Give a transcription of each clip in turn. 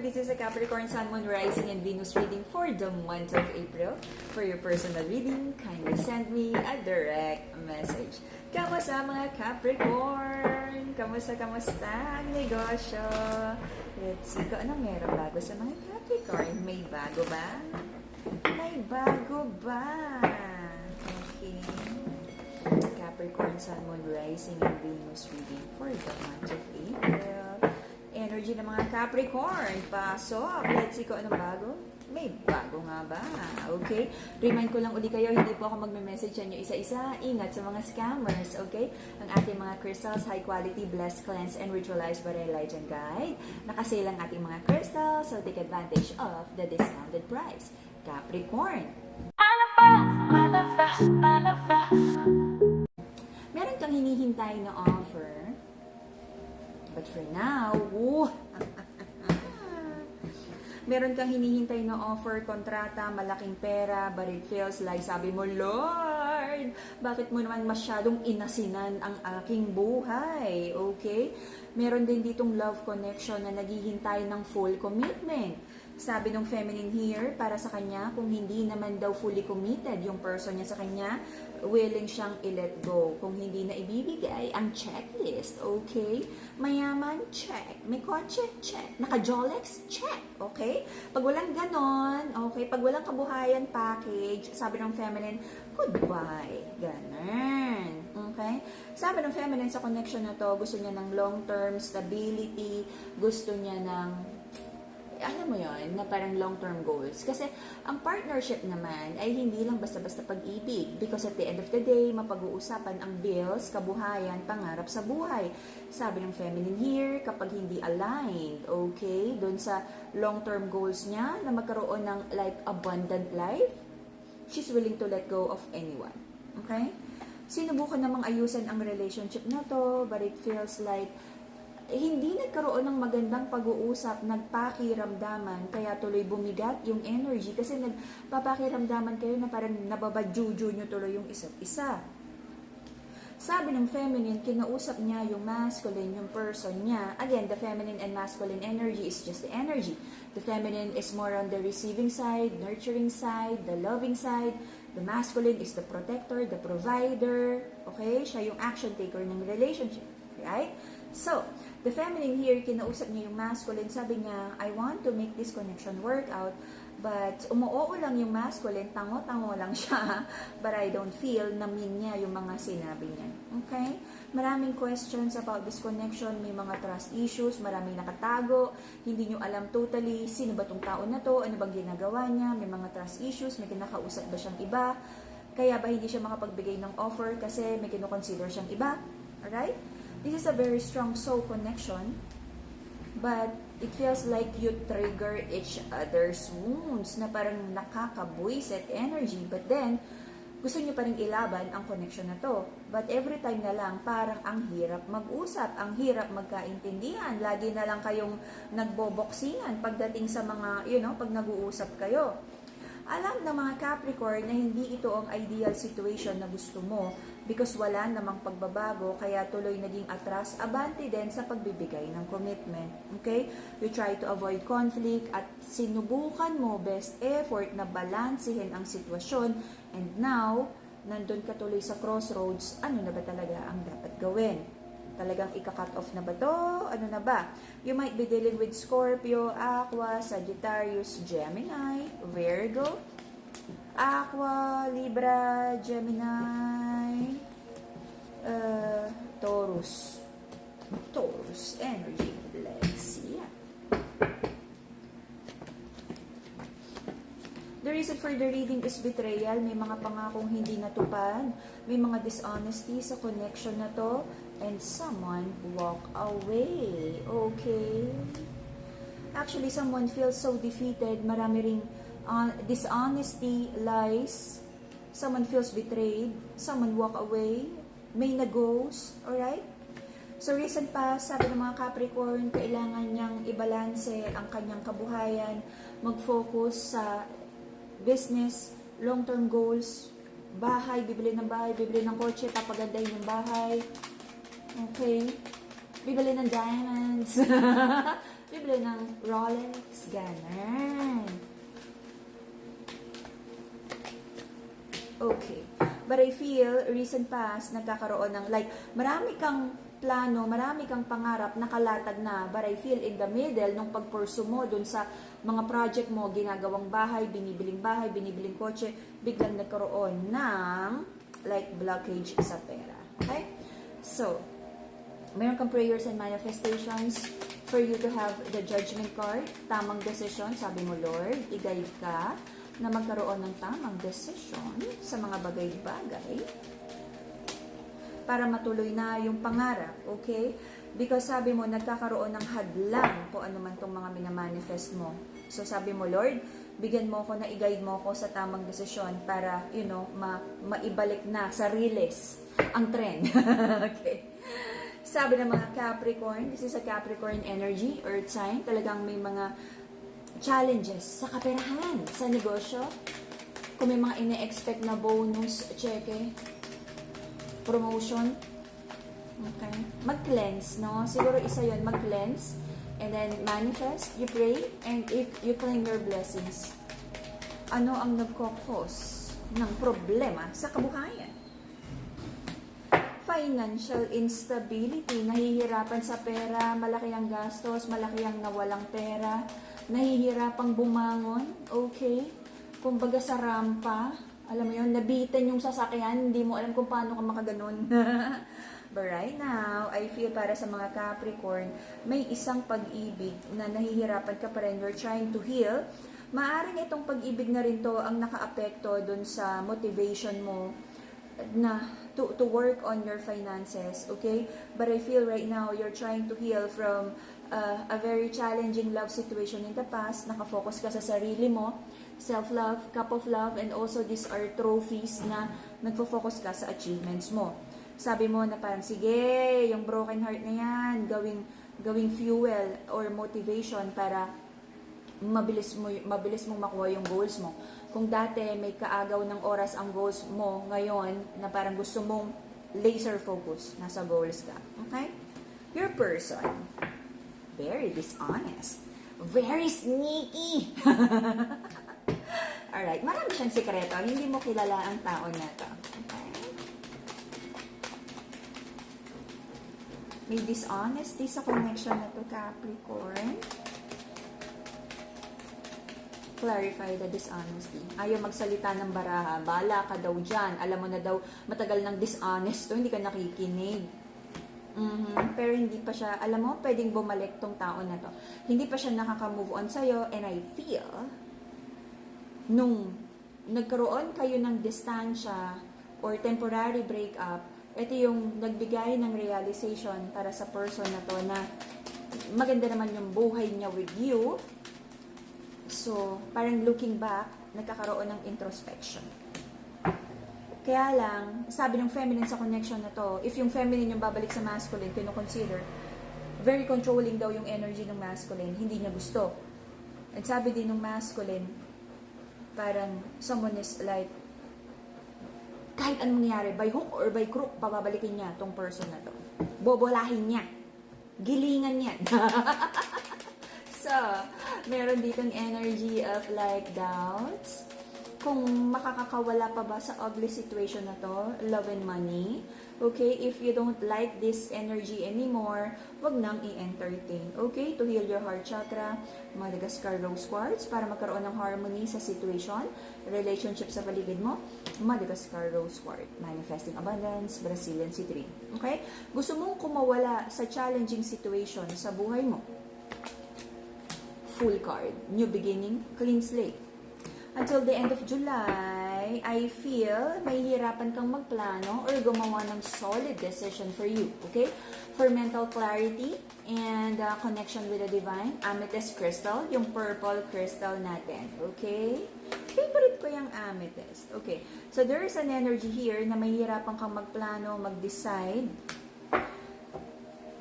This is a Capricorn Sun, Moon, Rising, and Venus reading for the month of April. For your personal reading, kindly send me a direct message. Kamusta mga Capricorn? Kamusta ang negosyo? Let's see kung anong meron bago sa mga Capricorn. May bago ba? May bago ba? Okay. Capricorn Sun, Moon, Rising, and Venus reading for the month of April. Energy ng mga Capricorn. Pasok. Let's see kung anong bago. May bago nga ba? Okay? Remind ko lang uli kayo, hindi po ako magme-message sa inyo isa-isa. Ingat sa mga scammers. Okay? Ang ating mga crystals, high quality, blessed, cleansed, and ritualized by Religion Guide. Nakasale ang ating mga crystals, so take advantage of the discounted price. Capricorn. Meron kang hinihintay na offer. But for now, meron kang hinihintay na offer, kontrata, malaking pera, but it feels like sabi mo, Lord, bakit mo naman masyadong inasinan ang aking buhay? Okay? Meron din ditong love connection na naghihintay ng full commitment. Sabi ng feminine here, para sa kanya, kung hindi naman daw fully committed yung person niya sa kanya, willing siyang i-let go. Kung hindi na ibibigay ang checklist, okay? Mayaman, check. May kotse, check. Naka-Jolex, check. Okay? Pag walang ganon, okay? Pag walang kabuhayan package, sabi ng feminine, goodbye. Ganon. Okay? Sabi ng feminine sa connection na to, gusto niya ng long-term stability, gusto niya ng alam mo yon na parang long-term goals. Kasi ang partnership naman ay hindi lang basta-basta pag-ibig. Because at the end of the day, mapag-uusapan ang bills, kabuhayan, pangarap sa buhay. Sabi ng feminine here, kapag hindi aligned, okay, doon sa long-term goals niya na magkaroon ng like abundant life, she's willing to let go of anyone. Okay? Sinubukan namang ayusan ang relationship na to, but it feels like hindi nagkaroon ng magandang pag-uusap, nagpakiramdaman, kaya tuloy bumigat yung energy kasi nagpapakiramdaman kayo na parang nababadjuju nyo tuloy yung isa't isa. Sabi ng feminine, kinausap niya yung masculine, yung person niya. Again, the feminine and masculine energy is just the energy. The feminine is more on the receiving side, nurturing side, the loving side. The masculine is the protector, the provider. Okay? Siya yung action taker ng relationship. Right? So, the feminine here, kinausap niya yung masculine. Sabi niya, I want to make this connection work out. But umuoo lang yung masculine, tango-tango lang siya. But I don't feel na mean niya yung mga sinabi niya. Okay? Maraming questions about this connection. May mga trust issues, maraming nakatago. Hindi nyo alam totally sino ba tong tao na to, ano bang ginagawa niya. May mga trust issues, may kinakausap ba siyang iba. Kaya ba hindi siya makapagbigay ng offer kasi may kinoconsider siyang iba. Alright? This is a very strong soul connection, but it feels like you trigger each other's wounds na parang nakakabuisit energy, but then gusto niyo pa rin ilaban ang connection na to. But every time na lang, parang ang hirap mag-usap, ang hirap magkaintindihan, lagi na lang kayong nagboboksingan pagdating sa mga, pag nag-uusap kayo. Alam ng mga Capricorn na hindi ito ang ideal situation na gusto mo because wala namang pagbabago kaya tuloy naging atras abante din sa pagbibigay ng commitment. Okay? You try to avoid conflict at sinubukan mo best effort na balansehin ang sitwasyon and now, nandun ka tuloy sa crossroads, ano na ba talaga ang dapat gawin? Talagang ika-cut off na ba to? Ano na ba? You might be dealing with Scorpio, Aqua, Sagittarius, Gemini, Virgo, Aqua, Libra, Gemini, Taurus. Taurus energy. Let's see. The reason for the reading is betrayal. May mga pangakong hindi natupad. May mga dishonesty sa connection na to. And someone walk away. Okay? Actually, someone feels so defeated. Marami ring dishonesty, lies. Someone feels betrayed. Someone walk away. May na-ghost. Alright? So, recent past, sabi ng mga Capricorn, kailangan niyang ibalanse ang kanyang kabuhayan. Mag-focus sa business, long-term goals, bahay, bibili ng bahay, bibili ng kotse, papagandahin yung bahay. Okay? Bibili ng diamonds. bibili ng Rolex, ganon. Okay. But I feel, recent past, nagkakaroon ng like, marami kang plano, marami kang pangarap, nakalatag na, but I feel in the middle, nung pagpursu mo dun sa mga project mo, ginagawang bahay, binibiling kotse, biglang nagkaroon ng like blockage sa pera. Okay? So, meron kang prayers and manifestations for you to have the judgment card, tamang decision, sabi mo Lord, i-guide ka na magkaroon ng tamang decision sa mga bagay-bagay para matuloy na yung pangarap, okay? Because sabi mo, nagkakaroon ng hadlang kung ano man itong mga minamanifest mo. So sabi mo, Lord, bigyan mo ako na i-guide mo ako sa tamang desisyon para, maibalik na sa riles ang trend. Okay. Sabi ng mga Capricorn, this is a Capricorn energy, earth sign, talagang may mga challenges sa kaperahan, sa negosyo. Kung may mga ine-expect na bonus, cheque, promotion, okay. Mag-cleanse, no? Siguro isa yun, mag-cleanse, and then manifest, you pray, and you claim your blessings. Ano ang nagkakos ng problema sa kabuhayan? Financial instability, nahihirapan sa pera, malaki ang gastos, malaki ang nawalang pera, nahihirapang bumangon, okay? Kumbaga sa rampa, alam mo yun, nabitin yung sasakyan, hindi mo alam kung paano ka makaganon. But right now, I feel para sa mga Capricorn, may isang pag-ibig na nahihirapan ka pa rin, you're trying to heal. Maaring itong pag-ibig na rin to ang nakaapekto dun sa motivation mo na to work on your finances, okay? But I feel right now, you're trying to heal from a very challenging love situation in the past. Nakafocus ka sa sarili mo, self-love, cup of love, and also these are trophies na nagfo-focus ka sa achievements mo. Sabi mo na parang, sige, yung broken heart na yan, gawing fuel or motivation para mabilis mong makuha yung goals mo. Kung dati may kaagaw ng oras ang goals mo, ngayon na parang gusto mong laser focus, nasa goals ka. Okay? Your person, very dishonest, very sneaky. Alright, marami siyang sikreto. Hindi mo kilala ang tao na to. Okay? May dishonesty sa connection na to, Capricorn. Clarify the dishonesty. Ayaw magsalita ng baraha. Bala ka daw dyan. Alam mo na daw, matagal ng dishonest to, hindi ka nakikinig. Pero hindi pa siya, alam mo, pwedeng bumalik tong tao na to. Hindi pa siya nakaka-move on sa'yo, and I feel, nung nagkaroon kayo ng distansya or temporary breakup, ito yung nagbigay ng realization para sa person na to na maganda naman yung buhay niya with you. So, parang looking back, nagkakaroon ng introspection. Kaya lang, sabi ng feminine sa connection na to, if yung feminine yung babalik sa masculine, kino-consider, very controlling daw yung energy ng masculine, hindi niya gusto. And sabi din ng masculine, parang someone is like, kahit anong nangyari, by hook or by crook, pababalikin niya tong person na to. Bobolahin niya. Gilingan niya. So, meron ditong energy of like doubts. Kung makakakawala pa ba sa ugly situation na to, love and money. Okay, if you don't like this energy anymore, wag nang i-entertain. Okay, to heal your heart chakra, Madagascar Rose Quartz, para magkaroon ng harmony sa situation, relationship sa paligid mo, Madagascar Rose Quartz, manifesting abundance, Brazilian C3. Okay, gusto mong kumawala sa challenging situation sa buhay mo, full card, new beginning, clean slate. Until the end of July, I feel may hirapan kang magplano or gumawa ng solid decision for you, okay? For mental clarity and connection with the divine, amethyst crystal, yung purple crystal natin, okay? Favorite ko yung amethyst. Okay, so there is an energy here na may hirapan kang magplano, mag-decide.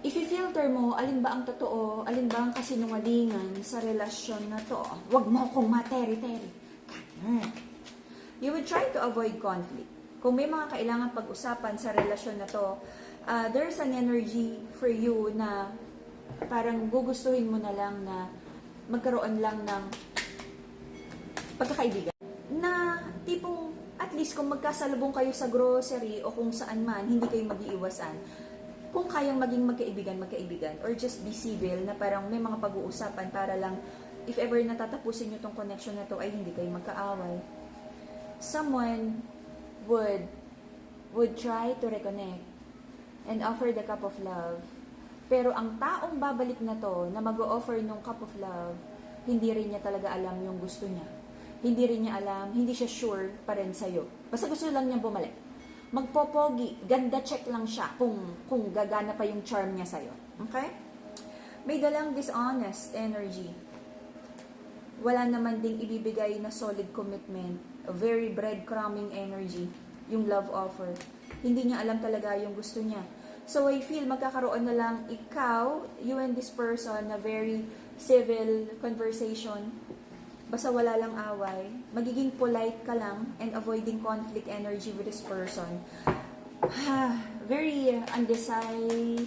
I-filter mo, alin ba ang totoo, alin ba ang kasinungalingan sa relasyon na to. Huwag mo akong materi-teri. You would try to avoid conflict. Kung may mga kailangan pag-usapan sa relasyon na to, there's an energy for you na parang gugustuhin mo na lang na magkaroon lang ng pagkakaibigan. Na tipong at least kung magkasalubong kayo sa grocery o kung saan man, hindi kayo mag-iiwasan. Kung kayang maging magkaibigan, or just be civil na parang may mga pag-uusapan para lang if ever natatapusin nyo tong connection na to ay hindi kayo magkaaway. Someone would try to reconnect and offer the cup of love. Pero ang taong babalik na to, na mag-o-offer ng cup of love, hindi rin niya talaga alam yung gusto niya. Hindi rin niya alam, hindi siya sure pa rin sa'yo. Basta gusto lang niya bumalik. Magpopogi, ganda check lang siya kung gagana pa yung charm niya sa'yo. Okay? May dalang dishonest energy. Wala naman ding ibibigay na solid commitment. A very breadcrumbing energy. Yung love offer. Hindi niya alam talaga yung gusto niya. So I feel magkakaroon na lang ikaw, you and this person, na very civil conversation. Basta wala lang away. Magiging polite ka lang and avoiding conflict energy with this person. Very undecided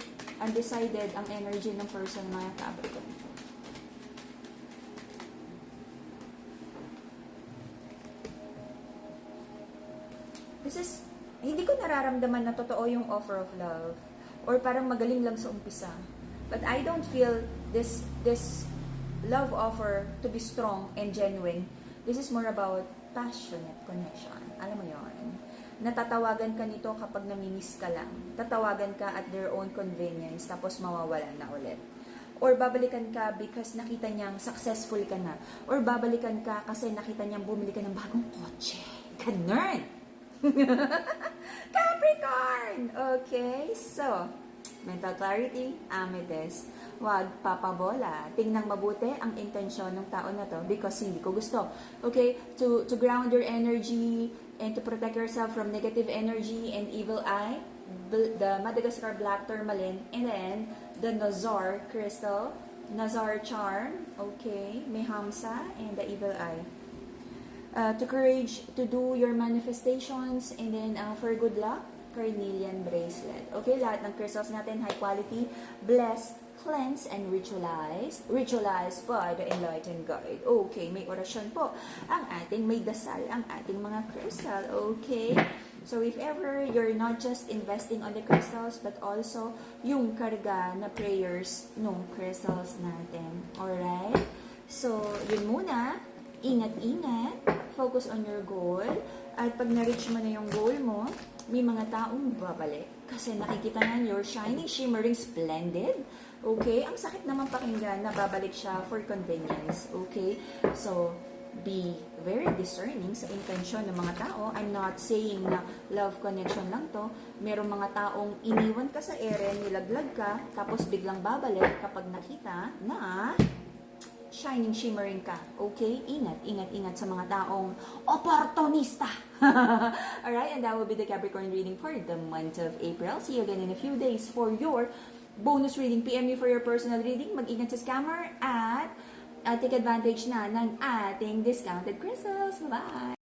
ang energy ng person, mga Capricorn. Hindi ko nararamdaman na totoo yung offer of love. Or parang magaling lang sa umpisa. But I don't feel this love offer to be strong and genuine. This is more about passionate connection. Alam mo yon. Natatawagan ka nito kapag namimiss ka lang. Tatawagan ka at their own convenience, tapos mawawalan na ulit. Or babalikan ka because nakita niyang successful ka na. Or babalikan ka kasi nakita niyang bumili ka ng bagong kotse. Ganun! Capricorn! Okay, so, mental clarity, amethyst. Huwag papabola. Tingnan mabuti ang intensyon ng tao na to because hindi ko gusto. Okay, to ground your energy and to protect yourself from negative energy and evil eye, the Madagascar Black Tourmaline, and then the Nazar Crystal, Nazar Charm, okay, may Hamsa, and the evil eye. To courage to do your manifestations, and then for good luck, carnelian bracelet. Okay, lahat ng crystals natin high quality, blessed, cleansed, and ritualized by the enlightened guide. Okay, may orasyon po ang ating, may dasal ang ating mga crystal. Okay, so if ever you're not just investing on the crystals but also yung karga na prayers nung crystals natin. Alright, so yun muna. Ingat-ingat, focus on your goal, at pag na-reach mo na yung goal mo, may mga taong babalik. Kasi nakikita nga you're shining, shimmering, splendid. Okay? Ang sakit naman pakinggan na babalik siya for convenience. Okay? So, be very discerning sa intention ng mga tao. I'm not saying na love connection lang to. Merong mga taong iniwan ka sa ere, nilaglag ka, tapos biglang babalik kapag nakita na shining, shimmering ka. Okay? Ingat sa mga taong opportunista. Alright, and that will be the Capricorn reading for the month of April. See you again in a few days for your bonus reading. PM me for your personal reading. Mag-ingat sa scammer at take advantage na ng ating discounted crystals. Bye!